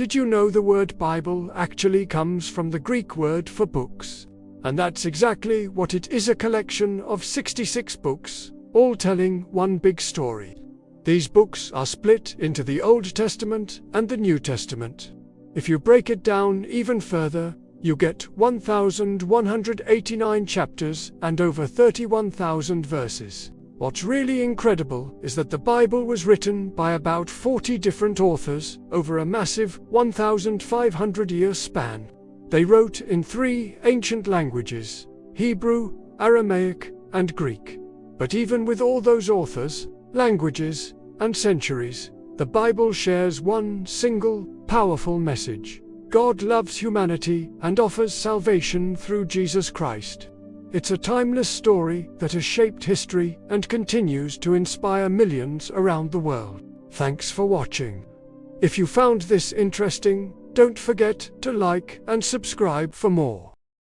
Did you know the word Bible actually comes from the Greek word for books? And that's exactly what it is, a collection of 66 books, all telling one big story. These books are split into the Old Testament and the New Testament. If you break it down even further, you get 1,189 chapters and over 31,000 verses. What's really incredible is that the Bible was written by about 40 different authors over a massive 1,500-year span. They wrote in 3 ancient languages: Hebrew, Aramaic, and Greek. But even with all those authors, languages, and centuries, the Bible shares one single, powerful message. God loves humanity and offers salvation through Jesus Christ. It's a timeless story that has shaped history and continues to inspire millions around the world. Thanks for watching. If you found this interesting, don't forget to like and subscribe for more.